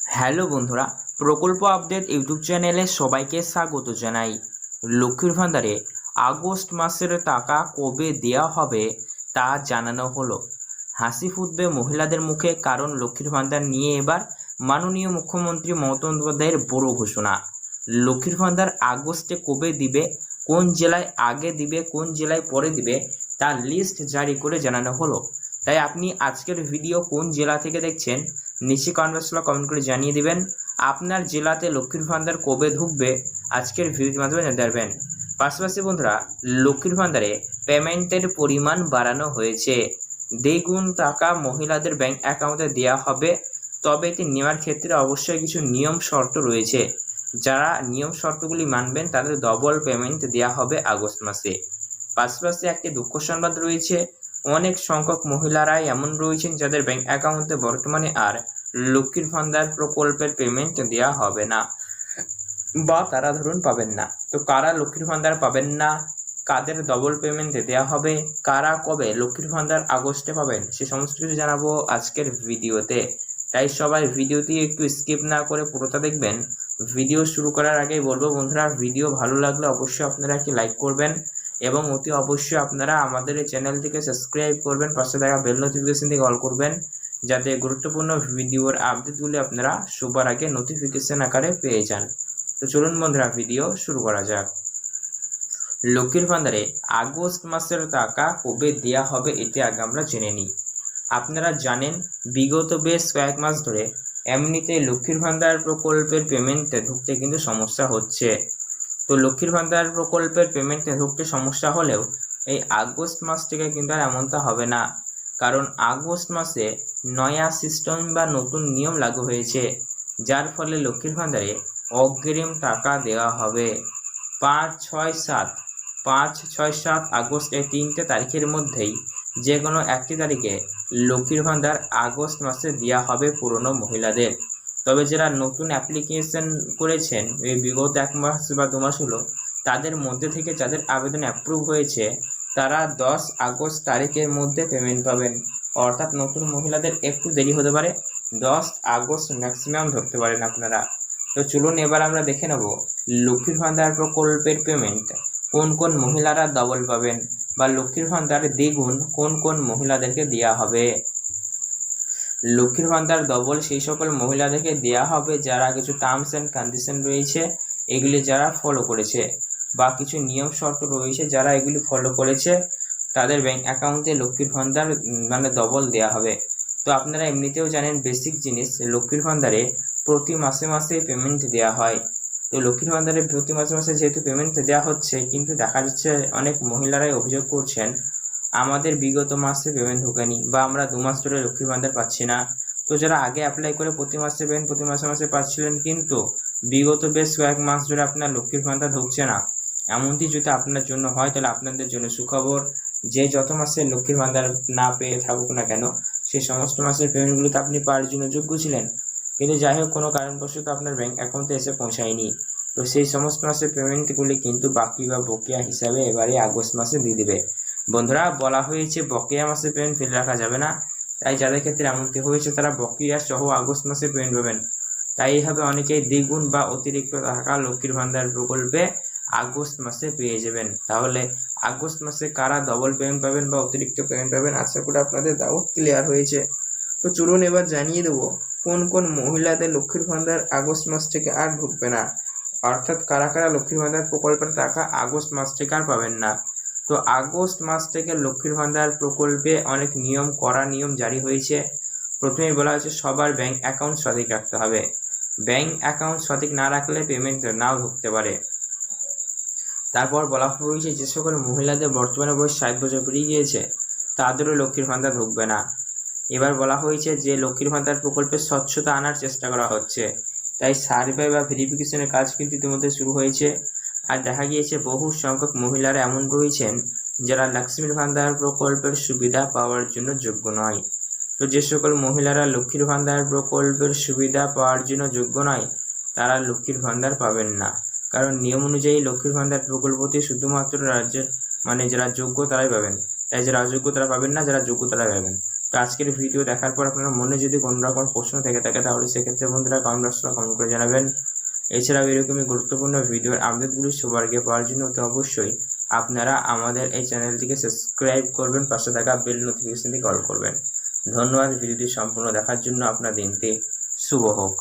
Hello বন্ধুরা, প্রকল্প update YouTube চ্যানেলে সবাইকে স্বাগত জানাই। লক্ষ্মীর ভান্ডারে আগস্ট মাসের টাকা কবে দেওয়া হবে তা জানানো হলো। হাসি ফুটবে মহিলাদের মুখে, কারণ লক্ষ্মীর ভান্ডার নিয়ে এবার মাননীয় মুখ্যমন্ত্রী মমতা বন্দ্যোপাধ্যায়ের বড় ঘোষণা। লক্ষ্মীর ভান্ডার আগস্টে কবে দিবে, কোন জেলায় আগে দিবে, কোন জেলায় পরে দিবে তার লিস্ট জারি করে জানানো হলো। তাই আপনি আজকের ভিডিও কোন জেলা থেকে দেখছেন নিচে কমেন্ট বক্সে কমেন্ট করে জানিয়ে দিবেন। আপনার জেলাতে লক্ষ্মীর ভান্ডার কবে ঢুকবে আজকের ভিডিওর মাধ্যমে জানতে পারবেন। পাশাপাশি বন্ধুরা, লক্ষ্মীর ভান্ডারে পেমেন্টের পরিমাণ বাড়ানো হয়েছে। দ্বিগুণ টাকা মহিলাদের ব্যাংক অ্যাকাউন্টে দেওয়া হবে, তবে এটি নেওয়ার ক্ষেত্রে অবশ্যই কিছু নিয়ম শর্ত রয়েছে। যারা নিয়ম শর্তগুলি মানবেন তাদের ডবল পেমেন্ট দেওয়া হবে আগস্ট মাসে। পাশাপাশি একটি দুঃখ সংবাদ রয়েছে, অনেক সংখ্যক মহিলারাই এমন রয়েছেন যাদের ব্যাংক অ্যাকাউন্টে বর্তমানে আর লক্ষ্মীর ভান্ডার প্রকল্পের পেমেন্ট দেওয়া হবে না, বা তারা ধরুন পাবেন না। তো কারা লক্ষ্মীর ভান্ডার পাবেন না, কাদের ডবল পেমেন্ট দেওয়া হবে, কারা কবে লক্ষ্মীর ভান্ডার আগস্টে পাবেন, সে সমস্ত কিছু জানাবো আজকের ভিডিওতে। তাই সবাই ভিডিওটি একটু স্কিপ না করে পুরোটা দেখবেন। ভিডিও শুরু করার আগেই বলবো বন্ধুরা, ভিডিও ভালো লাগলে অবশ্যই আপনারা একটি লাইক করবেন এবং অতি অবশ্যই আপনারা আমাদের এই চ্যানেলটিকে সাবস্ক্রাইব করবেন, পাশে থাকা বেল নোটিফিকেশন দিয়ে অল করবেন, যাতে গুরুত্বপূর্ণ ভিডিওর আপডেটগুলি আপনারা সবার আগে নোটিফিকেশন আকারে পেয়ে যান। তো চলুন বন্ধুরা, ভিডিও শুরু করা যাক। লক্ষ্মীর ভান্ডারে আগস্ট মাসের টাকা কবে দেওয়া হবে এটি আগে আমরা জেনে নিই। আপনারা জানেন বিগত বেশ কয়েক মাস ধরে এমনিতে লক্ষ্মীর ভান্ডার প্রকল্পের পেমেন্টে ঢুকতে কিন্তু সমস্যা হচ্ছে। তো লক্ষ্মীর ভান্ডার প্রকল্পের পেমেন্টে ঢুকতে সমস্যা হলেও এই আগস্ট মাস থেকে কিন্তু আর এমনটা হবে না, কারণ আগস্ট মাসে নয়া সিস্টেম বা নতুন নিয়ম লাগু হয়েছে, যার ফলে লক্ষ্মীর ভান্ডারে অগ্রিম টাকা দেওয়া হবে। 5, 6, 7 আগস্ট এই 3টে তারিখের মধ্যেই যে কোনো একটি তারিখে লক্ষ্মীর ভান্ডার আগস্ট মাসে দেওয়া হবে পুরনো মহিলাদের। তবে যারা নতুন অ্যাপ্লিকেশন করেছেন এই বিগত 1 মাস বা 2 মাস হলো, তাদের মধ্যে থেকে যাদের আবেদন অ্যাপ্রুভ হয়েছে তারা 10 আগস্ট তারিখের মধ্যে পেমেন্ট পাবেন। অর্থাৎ নতুন মহিলাদের একটু দেরি হতে পারে, 10 আগস্ট ম্যাক্সিমাম ধরতে পারেন আপনারা। তো চলুন এবার আমরা দেখে নেব লক্ষ্মীর ভান্ডার প্রকল্পের পেমেন্ট কোন কোন মহিলারা ডবল পাবেন, বা লক্ষ্মীর ভান্ডার দ্বিগুণ কোন কোন মহিলাদেরকে দেওয়া হবে। লক্ষ্মীর ভান্ডার ডবল সেই সকল মহিলাদেরকে দেওয়া হবে যারা কিছু টার্মস অ্যান্ড কন্ডিশন রয়েছে এগুলি যারা ফলো করেছে, বা কিছু নিয়ম শর্ত রয়েছে যারা এগুলি ফলো করেছে, তাদের ব্যাংক অ্যাকাউন্টে লক্ষ্মীর ভান্ডার মানে ডবল দেওয়া হবে। তো আপনারা এমনিতেও জানেন বেসিক জিনিস, লক্ষ্মীর ভান্ডারে প্রতি মাসে মাসে পেমেন্ট দেওয়া হয়। তো লক্ষ্মীর ভান্ডারে প্রতি মাসে মাসে যেহেতু পেমেন্ট দেওয়া হচ্ছে, কিন্তু দেখা যাচ্ছে অনেক মহিলারাই অভিযোগ করছেন আমাদের বিগত মাসে পেমেন্ট ঢোকেনি, বা আমরা 2 মাস ধরে লক্ষ্মীর ভান্ডার পাচ্ছি না। তো যারা আগে অ্যাপ্লাই করে প্রতি মাসে পেমেন্ট প্রতি মাসে মাসে পাচ্ছিলেন, কিন্তু বিগত বেশ কয়েক মাস ধরে আপনার লক্ষ্মীর ভান্ডার ঢুকছে না, এমনটি যদি আপনার জন্য হয় তাহলে আপনাদের জন্য সুখবর, যে যত মাসে লক্ষ্মীর ভান্ডার না পেয়ে থাকুক না কেন সেই সমস্ত মাসের পেমেন্টগুলোতে আপনি পাওয়ার জন্য যোগ্য ছিলেন, কিন্তু যাই হোক কোনো কারণবশত আপনার ব্যাংক অ্যাকাউন্টে এসে পৌঁছায়নি। তো সেই সমস্ত মাসের পেমেন্টগুলি কিন্তু বাকি বা বকেয়া হিসাবে এবারে আগস্ট মাসে দিয়ে দেবে। বন্ধুরা, বলা হয়েছে বকেয়া মাসে পেমেন্ট ফেলে রাখা যাবে না, তাই যাদের ক্ষেত্রে এমনটি হয়েছে তারা বকেয়া সহ আগস্ট মাসে পেমেন্ট পাবেন। তাই এইভাবে অনেকেই দ্বিগুণ বা অতিরিক্ত টাকা লক্ষ্মীর ভান্ডার প্রকল্পে আগস্ট মাসে পেয়ে যাবেন। তাহলে আগস্ট মাসে কারা ডবল পেমেন্ট পাবেন বা অতিরিক্ত পেমেন্ট পাবেন, আশা করি আপনাদের ডাউট ক্লিয়ার হয়েছে। তো চলুন এবার জানিয়ে দেবো কোন কোন মহিলাদের লক্ষ্মীর ভান্ডার আগস্ট মাস থেকে আর ঢুকবে না, অর্থাৎ কারা কারা লক্ষ্মীর ভান্ডার প্রকল্পের টাকা আগস্ট মাস থেকে আর পাবেন না। তো আগস্ট মাস থেকে লক্ষ্মীর ভান্ডার প্রকল্পে অনেক নিয়ম, কড়া নিয়ম জারি হয়েছে। প্রথমেই বলা হয়েছে সবার ব্যাংক অ্যাকাউন্ট সঠিক রাখতে হবে, ব্যাংক অ্যাকাউন্ট সঠিক না রাখলে পেমেন্ট নাও ঢুকতে পারে। তারপর বলা হয়েছে যে সকল মহিলাদের বর্তমানে বয়স 60 বছর পেরিয়ে গিয়েছে তাদেরও লক্ষ্মীর ভান্ডার ঢুকবে না। এবার বলা হয়েছে যে লক্ষ্মীর ভান্ডার প্রকল্পে স্বচ্ছতা আনার চেষ্টা করা হচ্ছে, তাই সার্ভে বা ভেরিফিকেশনের কাজ কিন্তু ইতিমধ্যে শুরু হয়েছে। আর দেখা গিয়েছে বহু সংখ্যক মহিলারা এমন রয়েছেন যারা লক্ষ্মীর ভান্ডার প্রকল্পের সুবিধা পাওয়ার জন্য যোগ্য নয়। তো যে সকল মহিলারা লক্ষ্মীর ভান্ডার প্রকল্পের সুবিধা পাওয়ার জন্য যোগ্য নয় তারা লক্ষ্মীর ভান্ডার পাবেন না, কারণ নিয়ম অনুযায়ী লক্ষ্মীর ভান্ডার প্রকল্পটি শুধুমাত্র রাজ্যের যারা যোগ্য তারাই পাবেন, তাই যারা অযোগ্য তারা পাবেন না, যারা যোগ্য তারা পাবেন। তো আজকের ভিডিও দেখার পর আপনার মনে যদি কোনো রকম প্রশ্ন থেকে থাকে তাহলে সেক্ষেত্রে বন্ধুরা কমেন্ট বক্সে কমেন্ট করে জানাবেন। এছাড়াও এরকমই গুরুত্বপূর্ণ ভিডিওর আপডেটগুলি সবার আগে পাওয়ার জন্য তো অবশ্যই আপনারা আমাদের এই চ্যানেলটিকে সাবস্ক্রাইব করবেন, পাশে থাকা বেল নোটিফিকেশনটি কল করবেন। ধন্যবাদ ভিডিওটি সম্পূর্ণ দেখার জন্য। আপনার দিনটি শুভ হোক।